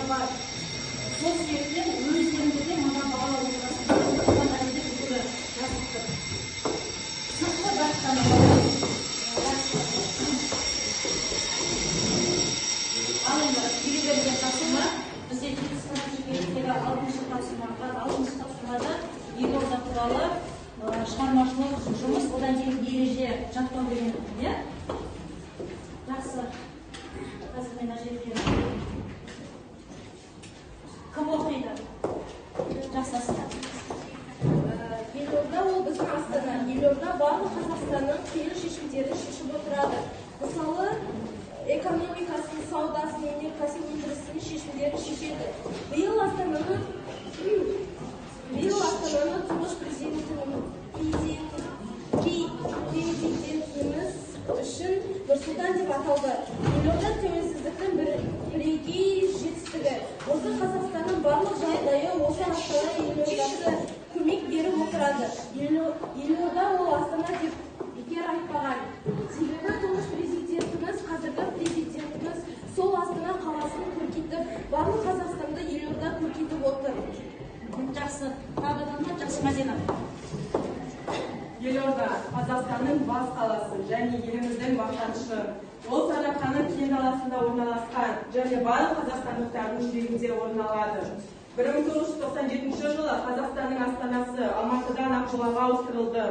бар. Сол себептен өздеріңді де мына бағалау отырасыңдар. Оған әлде бүкілі жазықты. Сыртқы бақтаны ал енді келелерге тапсырма. Бізде стратегиялық 6-шы тапсырмада елорда туралы шығармашылық жұмыс, одан кейін ереже жаттау деген иә? Жақсы. Қазір мен әжетке кім оқиды? Жақсасында. Елорда ол біздің Астана. Елорда барлық Қазақстанның қиын шешімдерін шешіп отырады. Мысалы, экономикасын, саудасын, өнеркәсіп өндірісінің шешімдерін шешеді. Биыл Астананы тұңғыш президентіміз үшін Нұрсұлтан деп аталды. Елорда тәуелсіздіктің бірегей жетістігі. Осы Қазақстанның барлық жағдайы осы Астана елордасы көмек беріп отырады. Елорда ол Астана деп бекер айтпаған. Себебі тұңғыш президентіміз, қазіргі президентіміз сол Астана қаласын көркейтіп, барлық Қазақстанды елорда көркейтіп отыр. Жақсы. Қабаданға жақсы Мадина. Елорда Қазақстанның бас қаласы және еліміздің мақтанышы. Ол Сарыарқаның кең даласында орналасқан және барлық қазақстандықтардың жүрегінде орын алады. 1997 жылы Қазақстанның астанасы Алматыдан Ақмолаға ауыстырылды.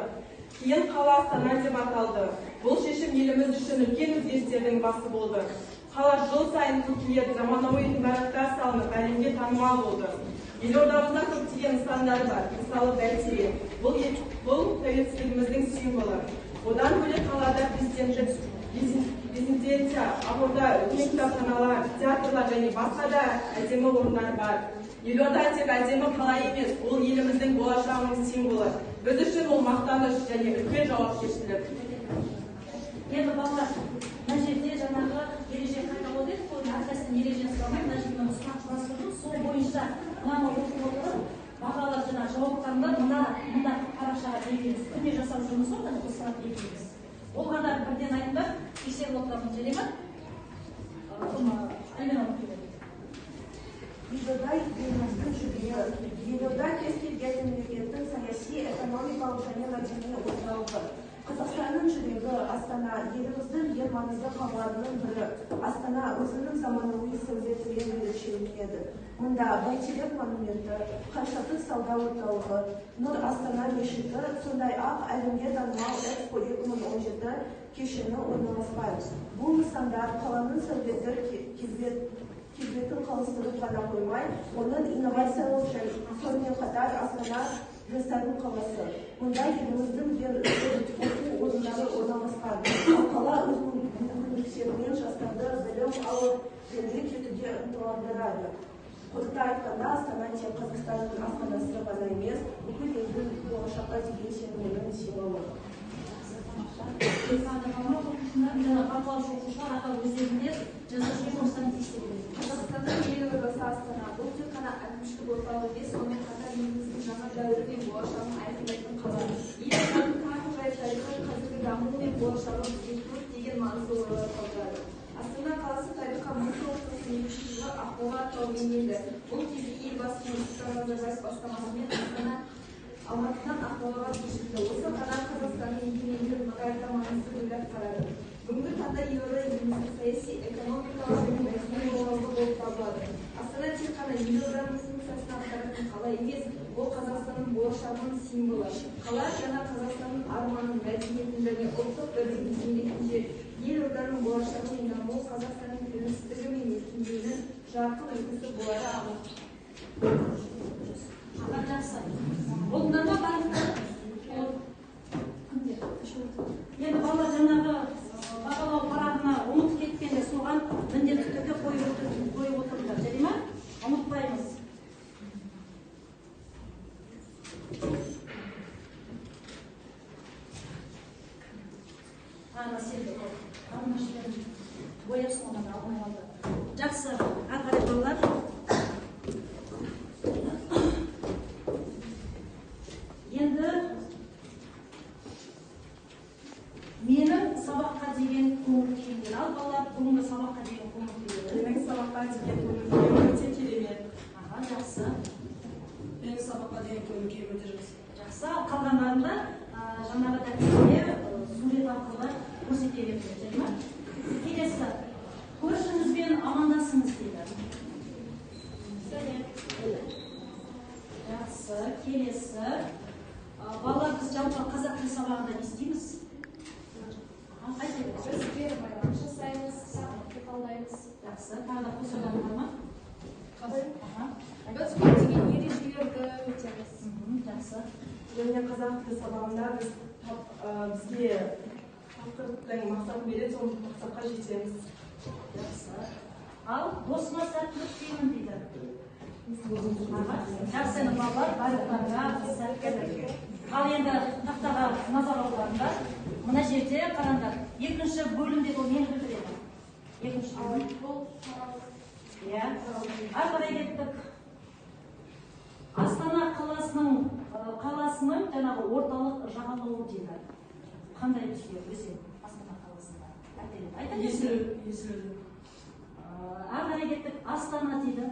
Кейін қала Астана деп аталды. Бұл шешім еліміз үшін үлкен өзгерістердің басы болды. Қала жыл сайын көркейіп, заманауи ғимараттар салынып, әлемге танымал болды. Елордамызда көптеген нысандары бар. Мысалы, Бәйтерек. Бұл тәуелсіздігіміздің символы. Одан бөлек қалада резиденция, ақорда, үлкен кітапханалар, театрлар және басқа да әдемі орындар бар. Елорда тек әдемі қала емес, ол еліміздің болашағының символы. Біз үшін ол мақтаныш және үлкен жауапкершілік. Енді балалар, мына жерде жаңағы ереже қайталау дедік қой, әрқайсының ережені сұрамай, мына жерден сұрақ құрастырдық, сол бойынша мынаны оқып отырып, бағалар жаңа жауаптарында мында парақшаға екенбіз. Күнде жасап жұмыс орны осылап екенбіз. Ол ғана бірден айтыңдар, тексеріп отырамын, жарай ма? Айман алып келеді. Елорда кез келген мемлекеттің саяси, экономикалық және мәдени орталығы. Қазақстанның жүрегі Астана, еліміздің ең маңызды қалаларының бірі. Астана өзінің заманауи сәулетімен ерекшеленеді. Мұнда Бәйтерек монументі, Қаншаты сауда орталығы, Нұр Астана мешіті, сондай-ақ әлемге танымал Экспо 2017 кешені орналасқан. Бұл нысандар қаланың сәулеті келбетін қалыстырып қана қоймай, оның инновациялық және сонымен қатар Астана жастардың қаласы. Мұнда еліміздің ең үздік оқу орындары орналасқан. Қала өзінің мүмкіндіктерімен жастарды білім алып, еңбек етуге ынталандырады. Қорыта айтқанда, Астана тек Қазақстанның астанасы ғана емес, бүкіл елдің болашаққа деген сенімінің символы. Қазақстанның елордасы Астана. Бұл тек қана әкімшілік орталық емес, сонымен қатар еліміздің жаңа дәуірі мен болашағын айқындайтын қала. Елорданың қарым-қатынас тарихы, қазіргі дамуы мен болашағын өзгерту деген маңызды ойлар қалдырады. Астана қаласы тарихқа 1992 жылы Ақмола атауымен енді. Бұл кезде елбасы Нұрсұлтан Назарбаев бастамасымен Астана Алматыдан Ақмолаға көшірді. Осы қадам Қазақстанның егемендігін нығайта маңызды рөл атқарады. Бүгінгі таңда елорда еліміздің саяси, экономикалық және мәдени орталығы болып табылады. Астана тек қана елордамыздың саясатын атқаратын қала емес, ол Қазақстанның болашағының символы. Қала жаңа Қазақстанның арманын, мәдениетін және ұлттық бірлігін бейнелейтін жер. Елорданың болашағы мен дамуы Қазақстанның тәуелсіздігі мен еркіндігінің жарқын үлгісі болады анық. Жақсы. Орындарда барлығы енді балалар жаңағы бағалау парағына ұмытып кеткенде соған міндетті түрде қойып отырыңдар, жарай ма? Ұмытпаймыз. Жақсы, ары балалар. Енді сабаққа деген көңіл күйім өте жақсы. Жақсы, ал қалғандарында жаңағы дәрісте сурет арқылы көрсете береді, және ма? Келесі, көршіңізбен амандасыңыз дейді. Жақсы, келесі. Балалар, біз жалпы қазақ тілі сабағында не істейміз? Біз байланыс жасаймыз, қолдаймыз. Жақсы, тағы да қосылған бар ма? Біз көптеген ережелерді өтеміз. Жақсы. Және қазақ тілі сабағында бізге тапсырыстың мақсатын береді, сол мақсатқа жетеміз. Жақсы. Ал досыма сәттілік тілеймін дейді. Жақсы, балалар, барлықтарыңа сәттілік. Ал енді тақтаға назар аударыңдар. Мына жерде қараңдар. Екінші бөлімде бұл нені білдіреді? Екінші бөлім. Иә. Ары қарай кеттік. Астана қаласының жаңағы орталық жағалауы дейді. Қандай өзен Астана қаласында? Есіл. Ары қарай кеттік. Астана дейді.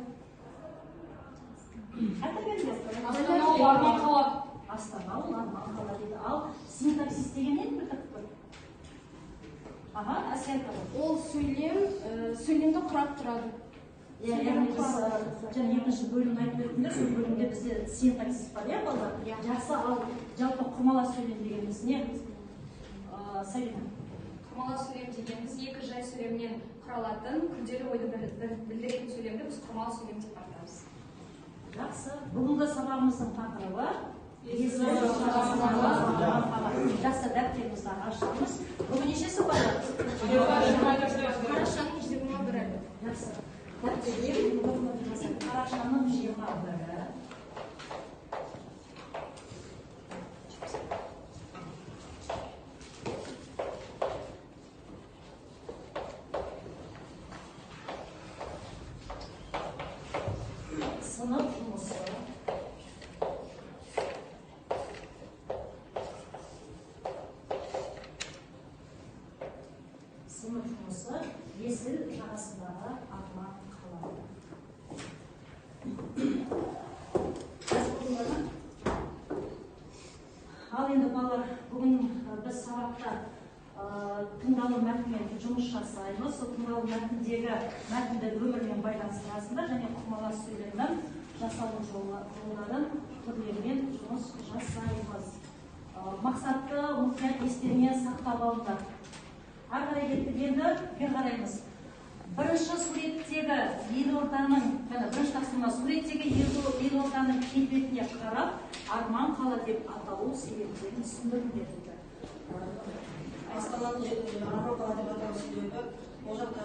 Айта беріңіз. Астана ол арман қала. Астана ол арман қала дейді. Ал синтаксис деген нені білдіріп тұр? Әсел қала. Ол сөйлемді құрап тұрады. Яғни біз екінші бөлімді айтып өттіңдер, сол бөлімде бізде синтаксис бар, иә балалар? Жақсы, ал жалпы құрмалас сөйлем дегеніміз не? Сәлима. Құрмалас сөйлем дегеніміз екі жай сөйлемнен құралатын күрделі ойды білдіретін сөйлемді біз құрмалас сөйлем деп атаймыз. Жақсы, бүгінгі сабағымыздың тақырыбы жақсы, дәптерімізді ашамыз. Бүгін нешесі балалар? Қарашаның 21-і. Жақсы. Қарашаның 21-і. Сынып жұмысы. Сынып жұмысы Есіл жағасындағы арман қала. Ал енді балалар, бүгін біз сабақта тыңдалу мәтінмен жұмыс жасаймыз. Сол тыңдалу мәтіндегі мәтінді өмірмен байланыстырасыңдар және құрмалас сөйлемнің жасалу жолдарын түрлерімен жұмыс жасаймыз. Мақсатты мұқият естеріңе сақтап алыңдар. Ары қарай кеттік, енді бері қараймыз. Бірінші суреттегі елорданың, бірінші тапсырма, суреттегі елорданың келбетіне қарап, арман қала деп аталу себептерін түсіндіріңдер дейді. Астананың арман қала деп аталу себебі, ол жақта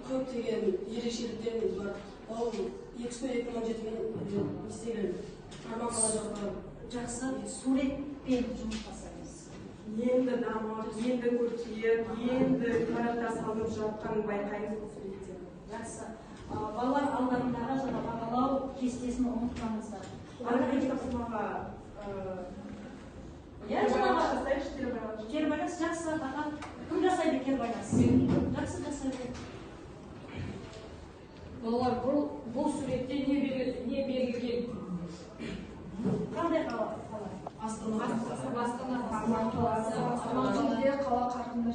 көптеген ерекшеліктеріміз бар. Ол Экспо 2017-мен істеген арман қала жақтары. Жақсы, суретпен жұмыс жасаймыз. Енді дамып, енді көркейіп, енді ғимараттар салынып жатқанын байқаймыз бұл суретте. Жақсы. Балалар алдарындағы жаңа бағалау кестесін ұмытпаңыздар. Арнайы тапсырмаға кері байланыс жақсы. Кім жасайды кері байланыс? Жақсы жасайды. Балалар, бұл суретте не берілген? Қандай қала? Астана Арман қаласы. Арман қала қарқынды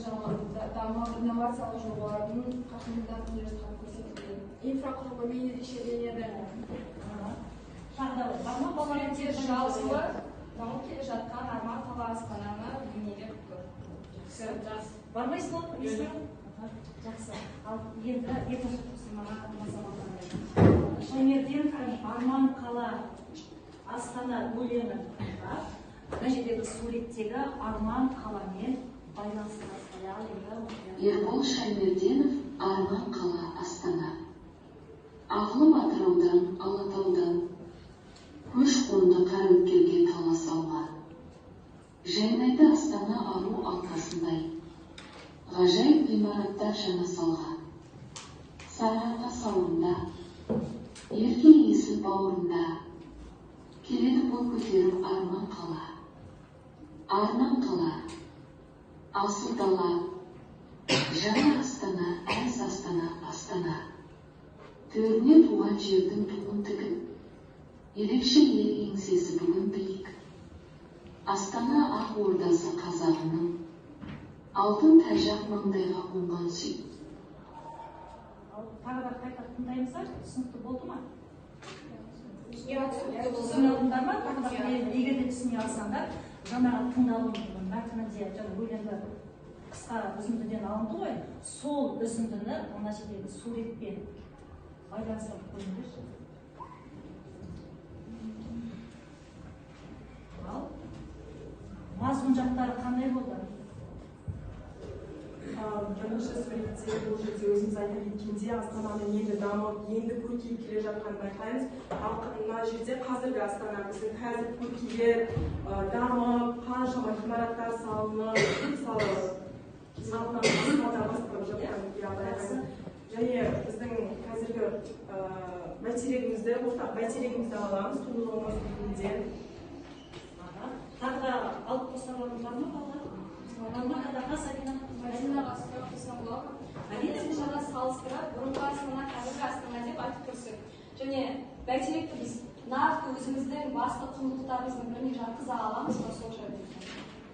дамып, инновациялық жобалардың қарқынды дамып жатқаны көрсетілген. Инфрақұрылымымен ерекшеленеді. Студенттер жалпы дамып келе жатқан арман қала Астананы бейнелеп тұр. Бармайсыз ба? Жақсы. Ал енді екінші тапсырмаға назар Шаймерденовтың арман қала Астана өлеңін тыңдап, мына жердегі суреттегі арман қаламен байланыстырасыз. Ербол Шаймерденов, арман қала Астана. Ағылым атыраудан, Алатаудан, көш-қонды Қараөткелге талас алған. Жайнайды Астана ару алқасындай. Ғажайып ғимараттар жаңа салған. Сарыарқа сауырында, ерке есіл бауырында. Келеді бұл көтеріп арман қала. Арман қала, асыл дала, жаңа Астана, әз Астана, Астана. Төріне туған жердің туын тігіп, ерекше ел еңсесі бүгін биік. Астана ақ ордасы қазағының, алтын тәжақ маңдайға қонған сүй. Тағы да қайта тыңдаймыз ба? Түсінікті болды ма? Түсіне алдыңдар ма? Тағы да егер де түсіне алсаңдар, жаңағы тыңдалым мәтінінде өлеңді қысқа үзіндіден алынды ғой, сол үзіндіні мына жердегі суретпен байланыстырып көріңдерші. Ал мазмұн жақтары қандай болды? Бірінші суретте бұл жерде өзіміз айта кеткенде Астананың енді дамып, енді көркейіп келе жатқанын байқаймыз. Ал мына жерде қазіргі Астана біздің қазір көркейіп, дамып, қаншама ғимараттар салынып, мысалы Астанада басталып жатқанын байқаймыз. Және біздің қазіргі бәйтерегімізді, ортақ бәйтерегімізді аламыз, Туғыз Омар Студентінде. Тағы да алып қосарларыңыз бар ма, балалар? Мәдинаға сұрақ қойсам болады ма? Мәдинаға салыстырып, бұрынғы Астана, қазіргі Астана деп айтып көрсек. Және бәйтеректі біз нақты өзіміздің басты құндылықтарымыздың біріне жатқыза аламыз ба сол жерде?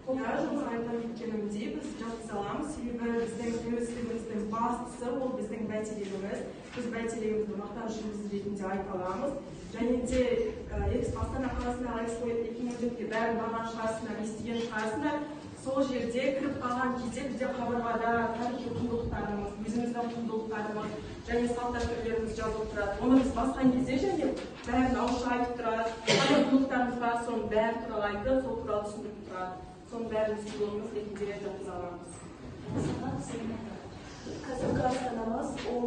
Жаңа айта кеткенімдей, біз жатқыза аламыз, себебі біздің тәуелсіздігіміздің бастысы ол біздің бәйтерегіміз. Біз бәйтерегімізді мақтанышымыз ретінде айта аламыз. Және де Астана қаласындағы Экспо 2014-ке бәрін барған шығарсыңдар, естіген шығарсыңдар. Сол жерде кіріп қалған кезде бізде қабырғада тарихи құндылықтарымыз, өзіміздің құндылықтарымыз және салт дәстүрлеріміз жазылып тұрады. Оны біз басқан кезде және бәрін ауызша айтып тұрады. Қандай құндылықтарымыз бар, соның бәрі туралы айтып, сол туралы түсіндіріп тұрады. Соның бәрін символымыз ретінде жатқыза аламыз. Қазіргі Астанамыз ол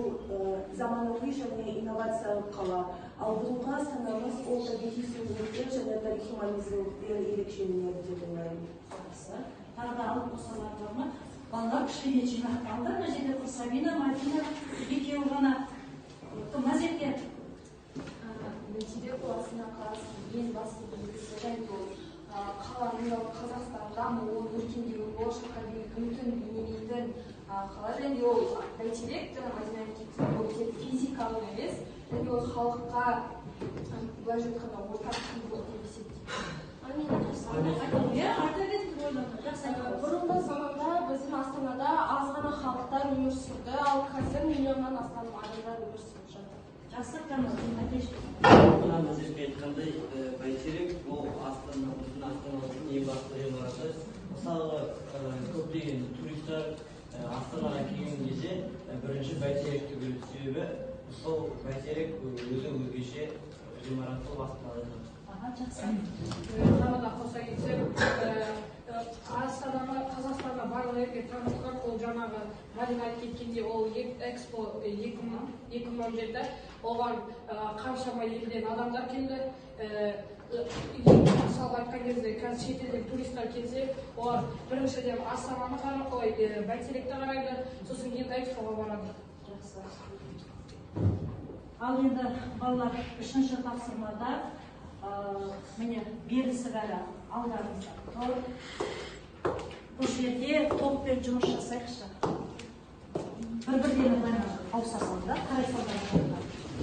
заманауи және инновациялық қала. Ал бұрынғы Астанамыз ол табиғи сұлулықпен және тарихи маңыздылықпен ерекшеленеді деп ойлаймын. Тағы да алып қосарлар бар ма? Балалар кішкене жинақталды. Мына жерде Сабина, Мадина екеуі ғана. Мына жерде Бәйтерек Астана қаласының ең басты белгісі және ол қаланың Қазақстан дамуын, өркендеуін, болашаққа деген үмітін бейнелейтін қала. Және ол бәйтерек, жаңа Мадина айтты, ол тек физикалық емес, және ол халыққа былай айтқанда ортақ құндылық деп есептеймін. Бұрынғы заманда біздің Астанада аз ғана халықтар өмір сүрді, ал қазір миллионнан астам адамдар өмір сүріп жатыр. жақсы Мына жерге айтқандай, бәйтерек ол Астанамыздың ең басты ғимараты. Мысалы, көптеген туристер Астанаға келген кезде бірінші бәйтеректі көреді, себебі сол бәйтерек өзі өзгеше ғимарат болып Астанада. Тағы да қоса кетсек, Қазақстанға барлық елге танытқан ол жаңағы Мадина айтып кеткенде ол Экспо 2017, оған қаншама елден адамдар келді. Мысалға айтқан кезде қазір шетелден туристер келсе, олар біріншіден Астананы қарайды, бәйтеректі қарайды, сосын кейін Экспоға барады. Ал енді балалар үшінші тапсырмада міне берісі бәрі алдарыңызда. Бұл жерде топпен жұмыс жасайықшы. Бір-бірлеріне ауыса салды, қарай салды.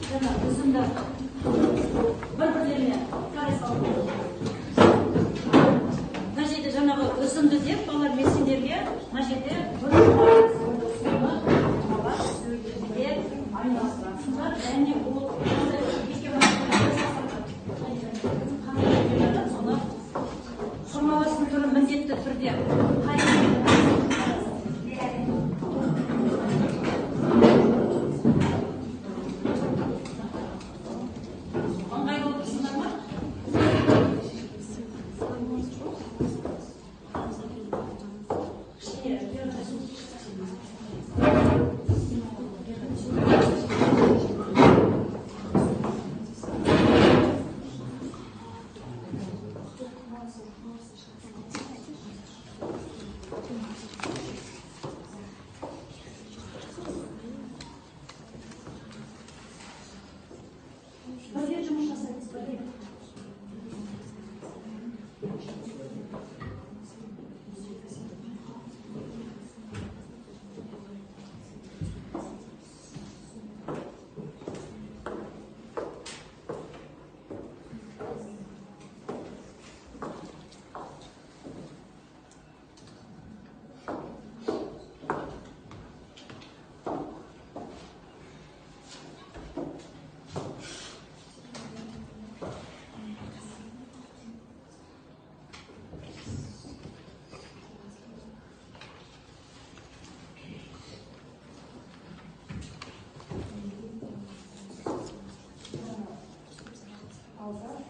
Жаңа өзімді бір-бірлеріне қарай салды. Мына жерде жаңағы үзінді деп, балалар мен сендерге мына жерде бір сөйлеуге айналысырасыңдар. Және ол формаласын түрі міндетті түрде ыңғайлы болсындар ма? Бірге жұмыс жасаймыз, бірге.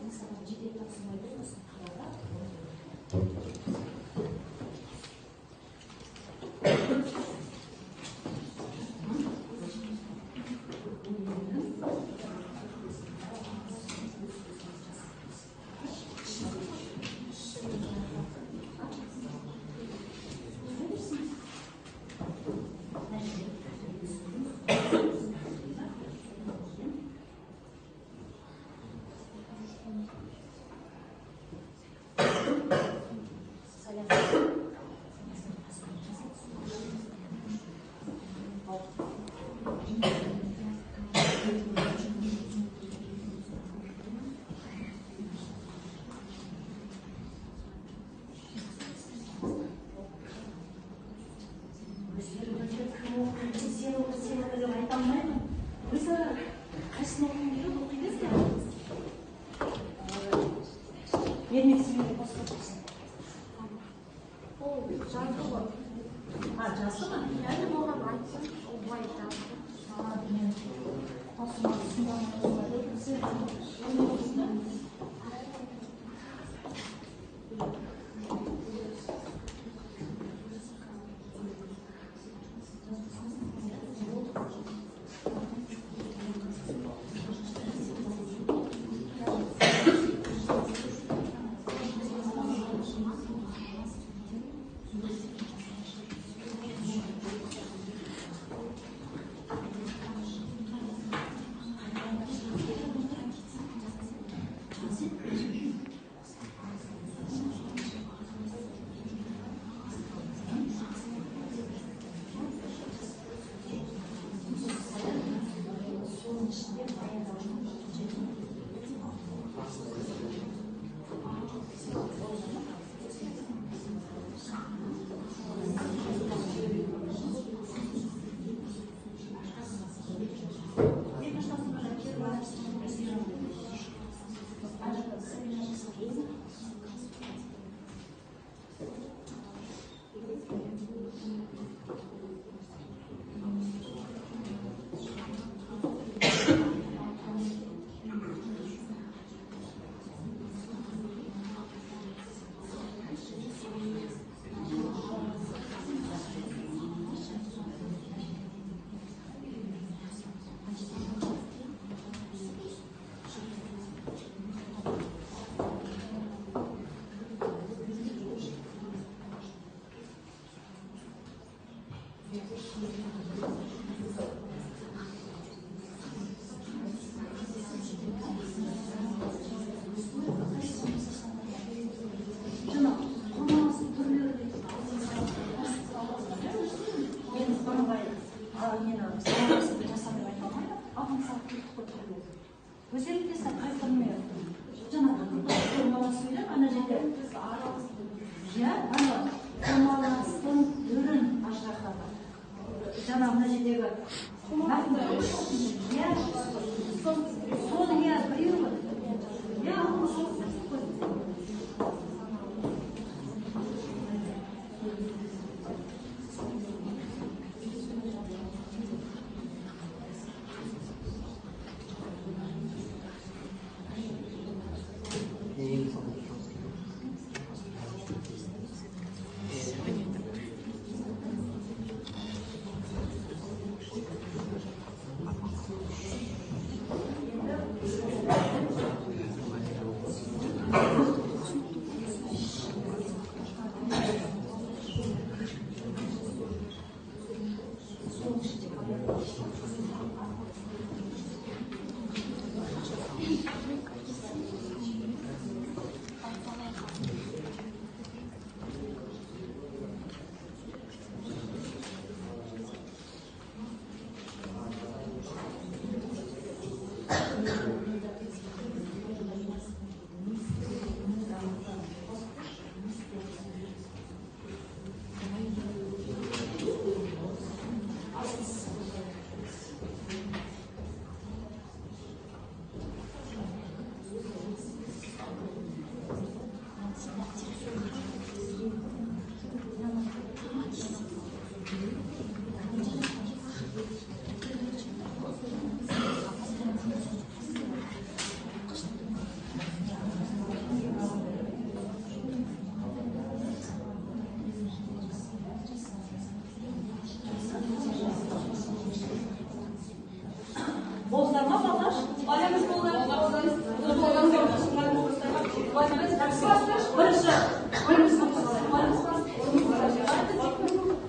инстаграм жедел тапсырма береміз.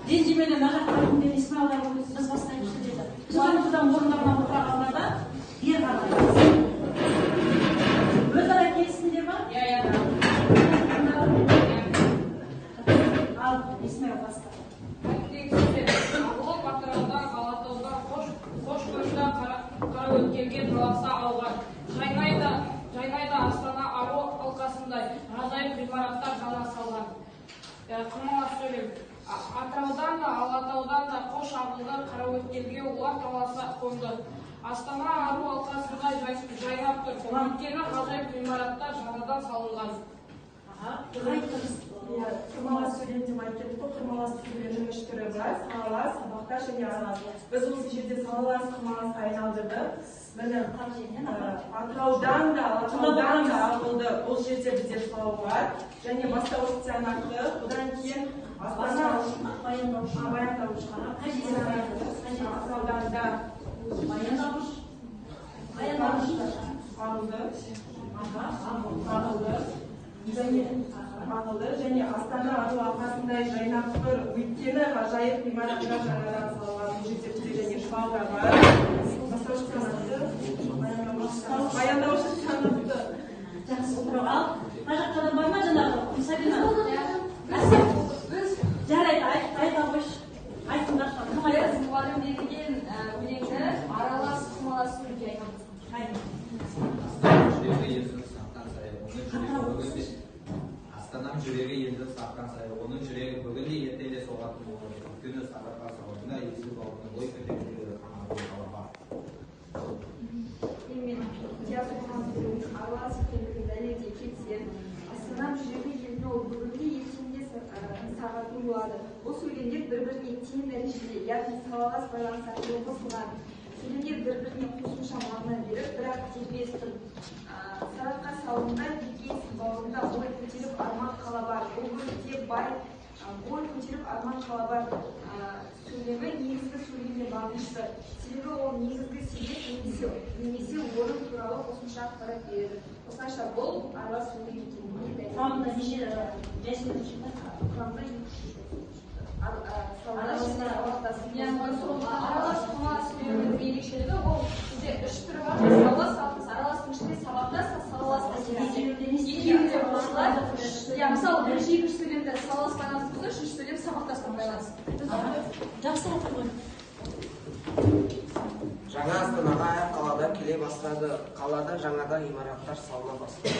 ренжімеден мына жаққа несін аударып біз бастаймыз деді. Содан орындарына отыра қалғанда бері қарай өзара келісімдер бар? Ал Исмаил баста. Атырауда, Алатауда, Қошкөлде Қараөткелге таласа алған. Жайнайда Астана Ару алқасындай ғажайып ғимараттар жаңа салған. Қырмалас сөйлем. Атыраудан да, Алатаудан да Қош ауылды Қараөткелге олар таласа қонды. Астана Ару алқасындай жайнап тұр. Өйткені ғажайып ғимараттар жаңадан салынған. Қырмалас сөйлем деп айтып кетті. Қырмалас сөйлемнің үш түрі бар: салалас, сабақтас және аралас. Біз осы жерде салалас, қырмаласқа айналдырдық. Міне Атыраудан да, Алатаудан да ауылды бұл жерде бізде салу бар. Және бастауыш тиянақты. Одан кейін Астана баяндауыш Атыраудан да алды және Астана Ару алқасындай жайнап тұр. Өйткені ғажайып ғимараттар жаңадан салынған. Бұл жерде бізде және шпалдар бар. Бастауыш тиянақты, баяндауыш тиянақты. Жақсы отырып ал. Мына жақтадан бар ма жаңағы? Сабина. Жарайды, айта қойшы. Айтыңдар. Кім айтады? Мұғалім берген өлеңді аралас қырмалас сөйлемге айтамыз. Астанам жүрегі енді саққан сайы, оның жүрегі бүгін де ертең де соғатын болады. Өйткені сағатқа сауатында есіл бауырының ой көтерілері қанаты қалаға. Мен театр аралас екендігін дәлелдей кетсем, Астанам жүрегі елдің ол бүгін де ертең де сағатын болады. Бұл сөйлемдер бір-біріне тең дәрежеде, яғни салалас байланыс арқылы қосылған. Сөйлемдер бір-біріне қосымша мағына беріп, бірақ дербес тұр. Сағатқа салынған екі есіл бауырында ой көтеріп арман қала бар. Бұл бөлікте бай ой көтеріп арман қала бар сөйлемі негізгі сөйлемге бағынышты. Себебі ол негізгі себеп немесе орын туралы қосымша ақпарат береді. Осылайша бұл аралас сөйлем екеніне дәлел. Құрамында неше жайсыз шықты? Құрамында аралас қырмалас сөйлемнің ерекшелігі ол бізде үш түрі бар. Араластың ішінде сабақтас, салалас екеуінде қосылады. Мысалы бірінші екінші сөйлемді салалас байланысты болса, үшінші сөйлем сабақтаспен байланысты. Жақсы айтып қой. Жаңа Астанаға қалада келе бастады. Қалада жаңадан ғимараттар салына бастады.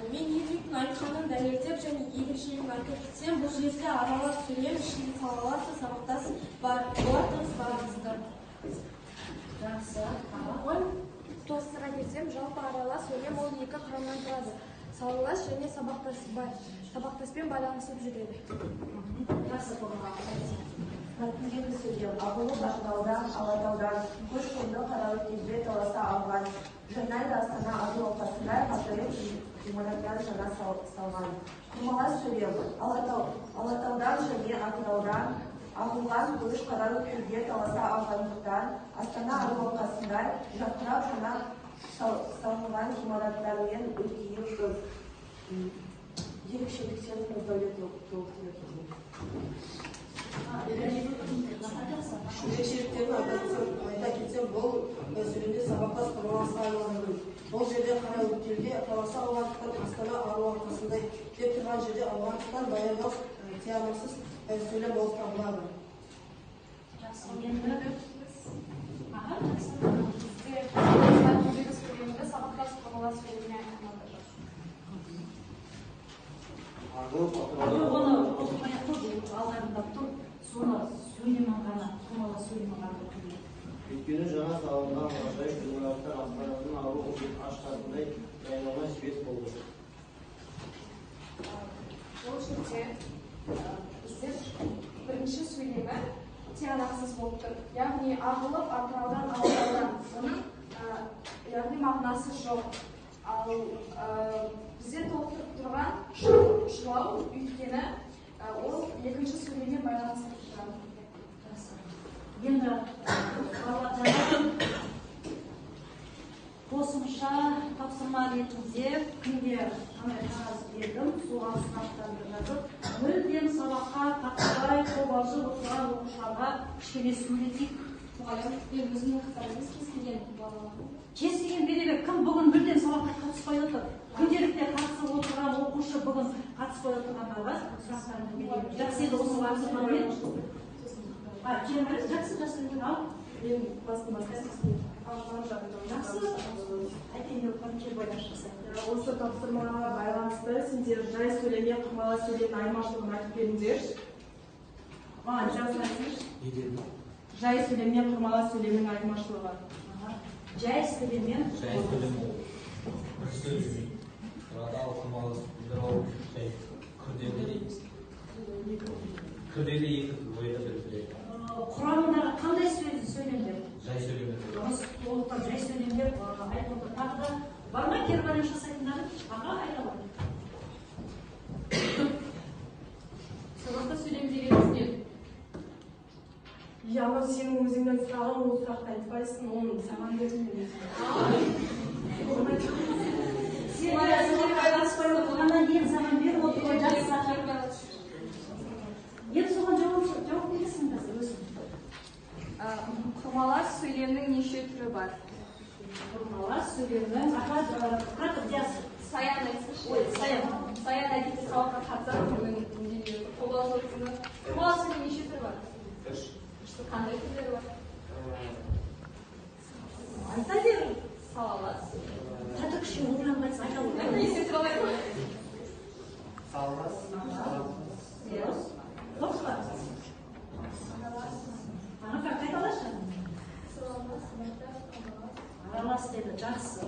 Мен Едвигтің айтқанын дәлелдеп және ерекшелігін айтып кетсем, бұл жерде аралас сөйлем, ішінде салалас сабақтас бар. Олар тығыз байланысты. Жақсы. Толықтыра кетсем, жалпы аралас сөйлем ол екі құрамнан тұрады. Салалас және сабақтаспен байланысып жүреді. Жақсы қорға. Мәтіндегі сөйлем Ағылып Ақтаудан, Алатаудан, Қошкөлді Қараөткелге таласа алған. Жайнайда Астана Ару алқасында ғажайып ғимараттар жаңа салған. Қырмалас сөйлем Алатаудан және Атыраудан ағылған Қош Қараөткелге таласа алғандықтан Астана Ару алқасында жарқырап жаңа салынған ғимараттармен өркейіп жүр. Ерекшеліктерін өзгере толықтыра кетейін. Ерекшеліктерін айта кетсем, бұл сөйлемде сабақтас қырмаласқа айналған. Бұл жерде Қараөткелге таласа алғандықтан Астана Ару алқасындай деп тұрған жерде алғандықтан баяндау тиянасыз сөйлем болып табылады. Жақсы. Сөйлемді сабақтас қырмалас сөйлеміне айналдырады. Оны қосылмай алғанда тұр, соны сөйлемін ғана, қырмала сөйлемін ғана өткізеді. Өйткені жаңа салынған ғажайып ғимараттар Астананың Ару ашқасындай жайнауға себеп болды. Бұл жерде біздер бірінші сөйлемі тиянақсыз болып тұр. Яғни ағылып Атыраудан, Алатаудан. Оның яғни мағынасы жоқ. Ал бізде толықтырып тұрған жылау, өйткені ол екінші сөйлеммен байланысты тұрады. Енді қосымша тапсырма ретінде күнде қандай қағаз бердім, соған сұрақтандырып, мүлдем сабаққа қатыспай қобалжып отырған оқушыларға кішкене сөйлетейік. Мен өзімнің қатарымыз кез келген педагог кім бүгін мүлдем сабаққа қатыспай отыр? Күнделікте қатысып отырған оқушы бүгін қатыспай отырғандарға сұрақтарын беремін. Жақсы еді осы тапсырмамен. Жақсы, ал. Мен басын осы тапсырмаға байланысты сендер жай сөйлемге құрмала сөйлемнің айырмашылығын айтып беріңдерші. Маған жазыңызшы. Жай сөйлеммен құрмала сөйлемнің айырмашылығы. Жай сөйлеммен бір сөз тұрада құрмалы күрделі екі ойда сөйлейді. Құрамындағы қандай сөйлемдер? Жай сөйлемдер. Толыққан жай сөйлемдер айтып отыр. Тағы да бар ма кербалем жасайтындары? Аға айта бар. Сабақта сөйлем дегеніміз не? Яғни сенің өзіңнен сұраған ол сұрақты айтпайсың, оны саған бердім емес. Сен сабаққа қатыспай отырғаннан кейін саған беріп отырған жақсы. Енді соған жауап бересіңдер өзің. Құрмалас сөйлемнің неше түрі бар? Құрмалас сөйлемнің Саян айтсыншы. Саян әдеті сабаққа қатысады. Құрмалас сөйлем неше түрі бар? Қандай түрлері бар? Айта беру. Салалас. Қатық үшін ойланбайсың, айта беру. Неше түрі алайық? Салалас. Тоққа. Ана қайталашы. Аралас деді, жақсы.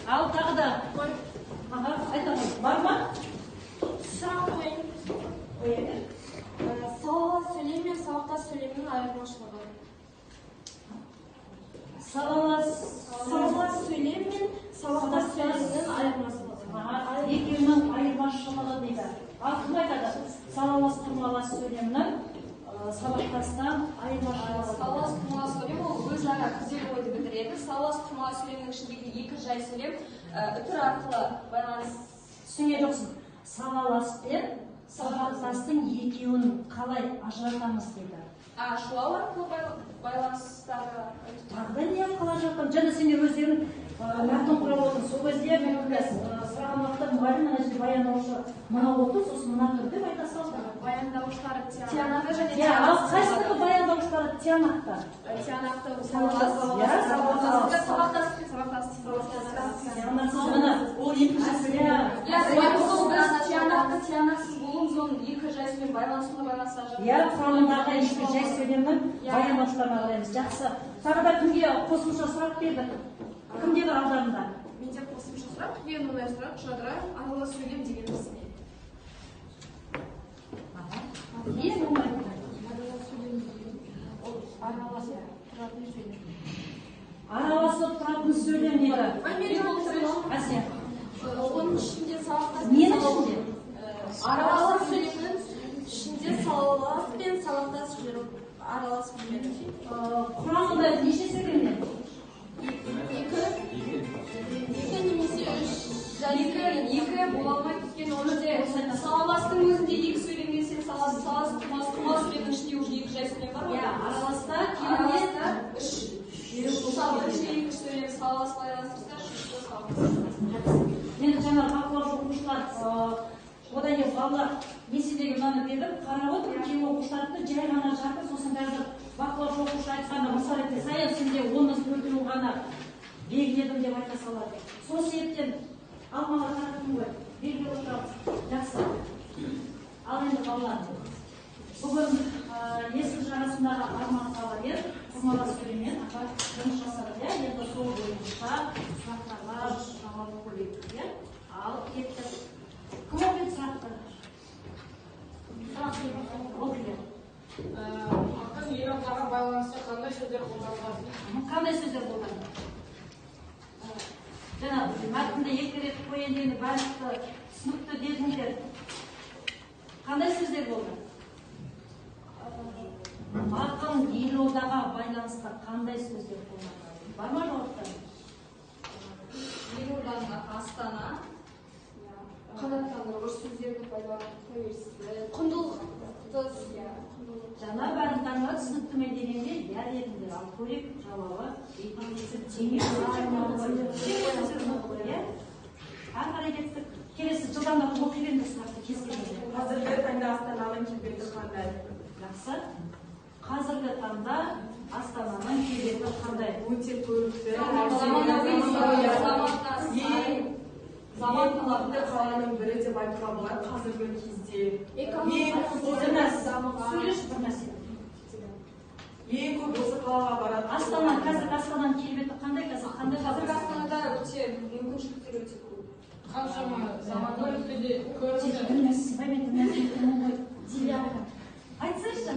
Ал тағы да. Айтамын, бар ма? Сұрақ қойын. Салалас сөйлем мен сабақтас сөйлемнің айырмашылығы. Салалас сөйлем мен сабақтас сөйлемнің айырмашылығы. Екеуінің айырмашылығы дейді. Ал кім айтады? Салалас құрмалас сөйлемнің сабақтастан айырмашылығы. Салалас құрмалас сөйлем ол өзара күзел ойды бітіреді. Салалас құрмалас сөйлемнің ішіндегі екі жай сөйлем үтір арқылы байланыс. Түсінген жоқсың. Салалас пен сабақтастың екеуін қалай ажыратамыз дейді. Шулау арқылы байланыстағы. Тағы да не арқылы ажыратамыз? Және сендер өздерің мәтін құрап отырсың. Сол кезде мен сұраған уақытта мұғалім ана жерде баяндаушы мына отыр, сосын мына тұр деп айта салды. Баяндаушылары тиянақты және ал қайсысы баяндаушылары тиянақты? Тиянақты ол екіншісі. Тиянақсыз болуымыз оның екі жай сөйлем байланысына байланысты. Құрамындағы екі жай сөйлемнің баяндаушыларына қараймыз. Жақсы. Тағы да кімге қосымша сұрақ берді? Кімде бар алдарында? Менде қосымша сұрақ, мен ондай сұрақ жадыра аралас сөйлем дегеніміз не? Ең оңай. Араласып тұратын сөйлем дейді. Әсия. Оның ішінде сабақтас. Ненің ішінде? Аралас сөйлемнің ішінде салалас пен сабақтас аралас сөйлем. Құрамында неше сөйлем? Екі немесе үш. Екі бола алмай кеткен орынде салаластың өзінде екі сөйлем келсе, салалас құрмалас сөйлемнің ішінде уже екі жай сөйлем бар. Араласта үш. Мысалы екі сөйлем салалас байланыстырса, енді жаңа бақылаушы оқушылар, одан кейін балалар меседегі мынаны беріп, қарап отыр, кей оқушыларды жай ғана жатыр, сосын қазір бақылаушы оқушы айтқанда, мысалы ретінде Саян сенде 10-4 ғана белгіледім деп айта салады. Сол себептен алмаға қараттым ғой, белгілеп отырамыз. Жақсы. Ал енді балалар. Бүгін есік жағасындағы арман қалайыр, құрмалас сөйлеммен жұмыс жасадық. Енді сол бойынша сұрақтарға жауап көбейтуге ал кеттік. Кім оқиды сұрақты? Ақын ер атаға байланысты қандай сөздер қолданылады? Қандай сөздер қолданылады? Жаңа мәтінді екі рет қойын дегенде барлықты түсінікті дедіңдер. Қандай сөздер болды? Ақын елордаға байланысты қандай сөздер қолданылады? Бар ма жауаптар? құндылықты Жаңа барлықтарына түсініктеме дегенде дәлелдер алып көрейік жауабы. Ары қарай кеттік. Келесі жылдан да оқиды сұраққа кез келгенде. Қазіргі таңда Астананың келбеті қандай? Жақсы. Қазіргі таңда Астананың келбеті қандай? Өте көрікті. Заман талапты қаланың бірі деп айтуға болады қазіргі кезде. Сөйлеші бір нәрсе. Ең көп осы қалаға барады. Астана, қазіргі Астананың келбеті қандай? Қазіргі Астанада өте мүмкіншіліктер өте көп. Қаншама заманауи өлкеде көрінді. Айтсайшы,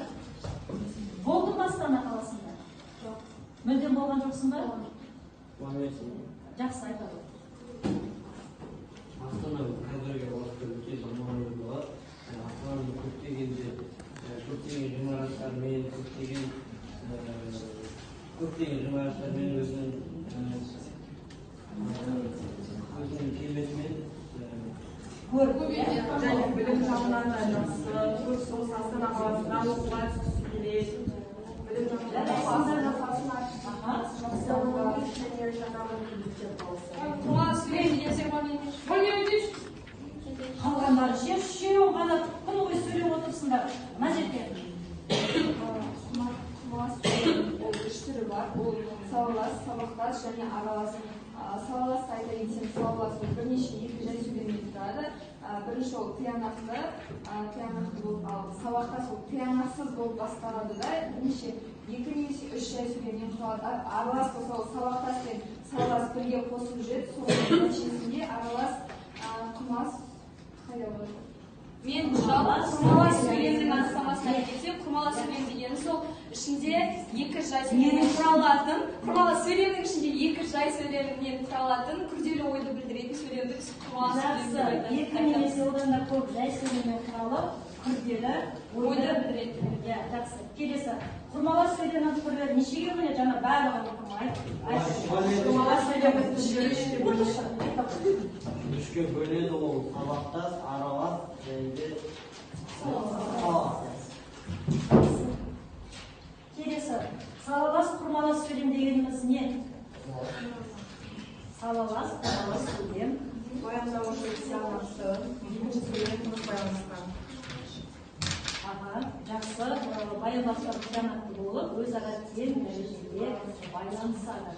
болдың ба Астана қаласында? Мүлдем болған жоқсың ба? Жақсы айтады. Астана қазіргі уақытта өте заманауи болады. Астананың көптеген ғимараттармен, көптеген ғимараттармен өзінің келбетімен және білім жағынан да жақсы. Көп сол Астана қаласына оқуға түскісі келеді. Білім жағынан да қалғандары жер үшеуін ғана күн бойы сөйлеп отырсыңдар. Мына жерде. Үш түрі бар. Ол салалас, сабақтас және аралас. Салалас айта кетсем, салалас бірнеше екі жай сөйлемнен тұрады. Бірінші ол тиянақты болып, ал сабақтас ол тиянақсыз болып басталады да бірнеше екі немесе үш жай сөйлемнен тұрады. Аралас болса ол сабақтас пен салалас бірге қосып жүреді. Соның нәтижесінде аралас құмас қайда болады? Мен құрмалас сөйлемнің анықтамасына кетсем, құрмалас сөйлем дегені сол ішінде екі жай сөйлемнен құралатын, құрмалас сөйлемнің ішінде екі жай сөйлемнен құралатын күрделі ойды білдіретін сөйлемді құрмалас сөйлем деп айтады. Екі немесе одан да көп жай сөйлемнен құралып, күрделі ойды білдіретін. Жақсы. Келесі. Құрмалас сөйлемнің түрлері нешеге бөлінеді? Жаңа барлығын оқымайды. Құрмалас сөйлемнің үшке бөледі ол сабақтас, аралас және салалас. Келесі. Салалас, құрмалас сөйлем дегеніміз не? Салалас, құрмалас сөйлем. Баяндаушы тиянақты, екінші сөйлем тығыз байланысқан. Жақсы. Баяндаушы тиянақты болып, өзара тең дәрежеде байланысады.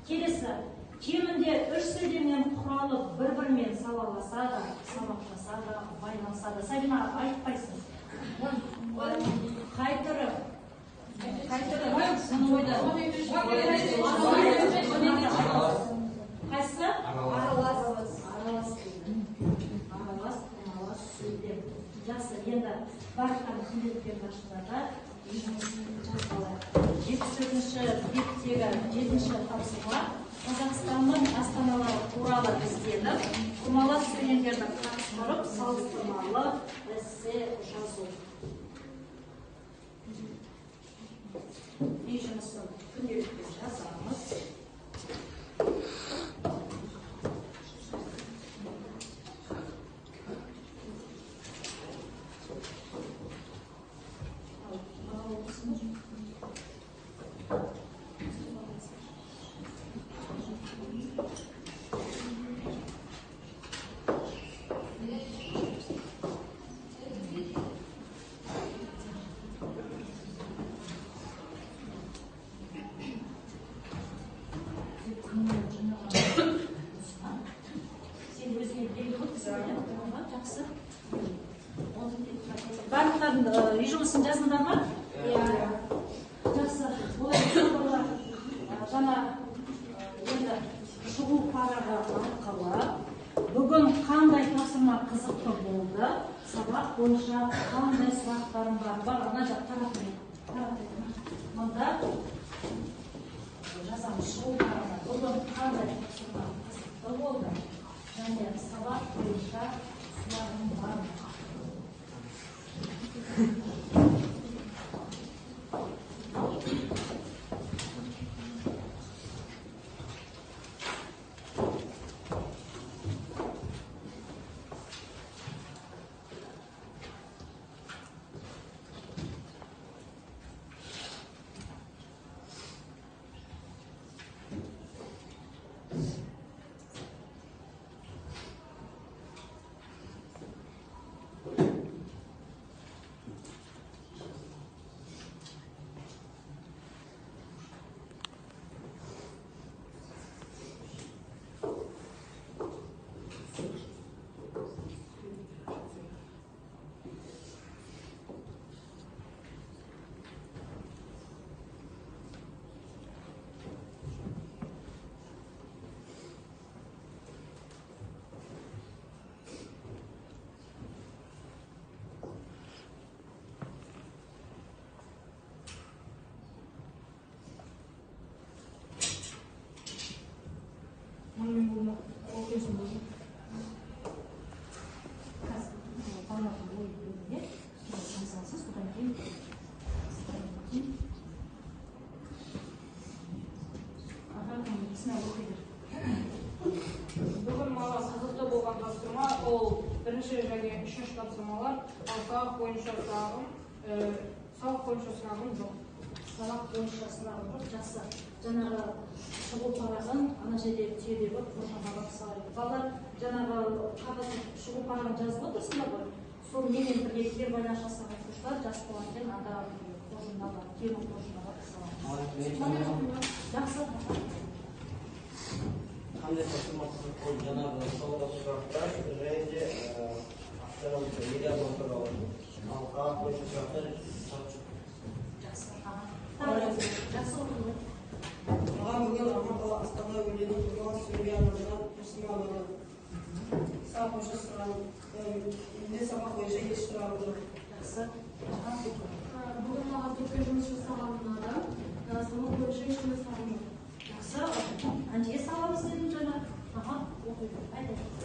Келесі. Кемінде үш сөйлемнен құралып, бір-бірімен салаласады, сабақтасады, байланысады. Сабина, айтпайсың. Қайтыры. Соны ойда. Қайсы? Аралас сөйлем. Құрмалас сөйлем. Жақсы, енді барлықтан күнделіктерді ашыларда 74-ші беттегі 7-ші тапсырма Қазақстанның астаналары туралы ізденіп, құрмалас сөйлемдерді қатыстырып, салыстырмалы эссе жазу. Үй жұмысын күнделікте жазамыз. Барлықтардың үй жұмысын жазыңдар ма? Жақсы. Жаңа енді шығу парағы арқылы бүгін қандай тапсырма қызықты болды? Сабақ бойынша қандай сұрақтарым бар? Ана жақ таратымен. Мұнда жазамыз шығу парағы. Бүгін қандай тапсырма қызықты болды? Және сабақ бойынша сұрағым бар. Бүгін маған қызықты болған тапсырма ол бірінші және үшінші тапсырмалар, ал сабақ бойынша сұрағым жоқ. Сабақ бойынша сұрағым жоқ, жақсы. Жаңағы шығу парағын ана жерде түйеде бір қоршауға барып салайық. Балалар жаңағы қағаз шығу парағын жазып отырсыңдар ғой. Сол менен бірге кері байланыс жасаған оқушылар жас болған кейін анда қоржынға түйенің қоржынға барып салайық. Жақсы. Қандай тапсырма қызық болды жаңағы сауалда сұрақтар және де автономия медиадан туралы ал сабақ бойынша сұрақтар Жақсы болды. Маған бүгін Ағамбала Астана өлеңі туралы сөйлей арналған ұсынылады. Сабақ бойынша сұрағым, менде сабақ бойынша еш сұрағым жоқ. Жақсы. Бүгін маған түркі жұмыс жасаған ұнады. Сабақ бойынша ешқандай сұрағым жоқ. Жақсы. Әншіге саламыз дедім жаңа.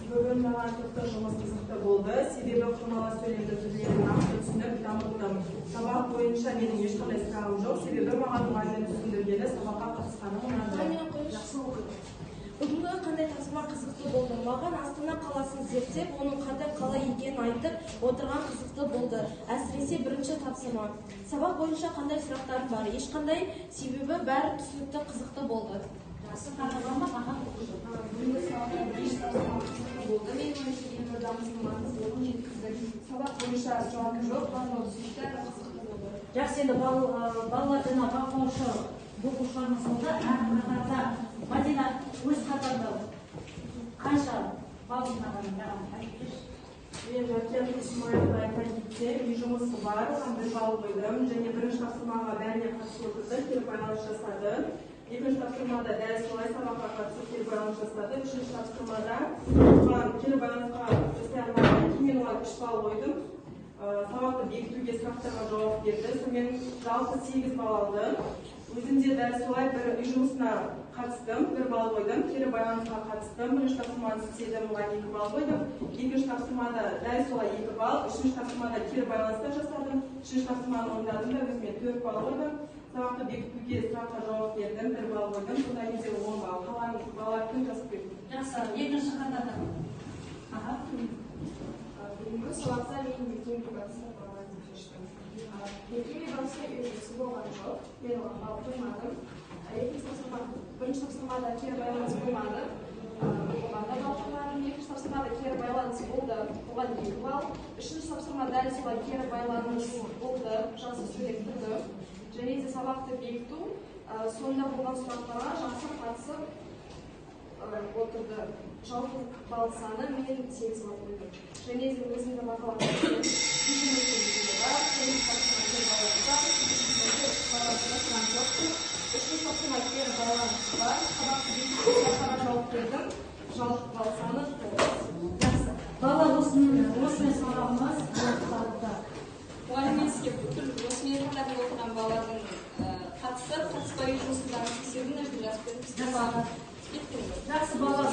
Бүгін маған түркі жұмыс қызықты болды. Себебі құрмала сөйлемді түрлерін нақты түсініп дамыттым. Сабақ бойынша менің ешқандай сұрағым жоқ. Себебі маған мұғалімнің түсіндіргені сабаққа қатысқаным ұнады. Бүгінгі қандай тапсырма қызықты болды? Маған Астана қаласын зерттеп, оның қандай қала екенін айтып отырған қызықты болды. Әсіресе бірінші тапсырма. Сабақ бойынша қандай сұрақтарым бар? Ешқандай себебі бәрі түсінікті қызықты болды. Жақсы, тағылама маған оқыды. Бүгінгі сабақта бірінші тапсырма қызықты болды. Менің ойымша елордамыздың маңыздылығын жеткіздік. Сабақ бойынша сұрағым жоқ, барлығы түсінікті әрі қызықты болды. Жақсы, енді балалар жаңа бақылаушы оқушыларымыз болды. Әр қатарда Мадина өз қатарда қанша бал жинағанын маған айтып берші. Мен Жәкен Исмаиловна айта кетсем, үй жұмысы бар, оған 1 балл қойдым және бірінші тапсырмаға бәріне қатысып отырды, кері байланыс жасады. Екінші тапсырмада дәл солай сабаққа қатысып кері байланыс жасады. Үшінші тапсырмада оған кері байланысқа жасай алмаған, кейін оған 3 балл қойдым. Сабақты бекітуге сұрақтарға жауап берді. Сонымен жалпы 8 балл алды. Өзімде дәл солай бір үй жұмысына қатыстым, 1 балл қойдым, кері байланысқа қатыстым, бірінші тапсырманы істедім, оған 2 балл қойдым, екінші тапсырмада дәл солай 2 балл, үшінші тапсырмада кері байланыста жасадым, үшінші тапсырманы орындадым да өзіме 4 балл қойдым, сабақты бекітуге сұраққа жауап бердім, 1 балл қойдым, сондай кезде 10 балл, қалған балалар күн жазып бердім. Жақсы, екінші қатарда. Бүгінгі сабақта мен мекеме барысында балаларды шештім. Мекеме барысында үй жұмысы болған жоқ, мен оған балл қоймадым. Бірінші тапсырмада кері байланыс болмады, оған да балл қоймадым. Екінші тапсырмада кері байланыс болды, оған 2 балл. Үшінші тапсырма дәл солай кері байланыс болды, жақсы сөйлеп тұрды. Және де сабақты бекіту, сонда болған сұрақтарға жақсы қатысып отырды. Жалпы балл саны мен 8 балл қойдым. Және де өзімді бақылап жүрген үшінші тапсырма кері байланыс бар, сабақты бекіту сұрақтарға жауап бердім. Жалпы балл саны 9. Жақсы. Бала осымен сұрағымыз аяқталды. Мұғаліммен сізге бүкіл осы мезгілдерде оқыған балалардың қатысып, қатыспай жұмысындағы тексеру нәрсе жазып бердіңіз. Жақсы, балалар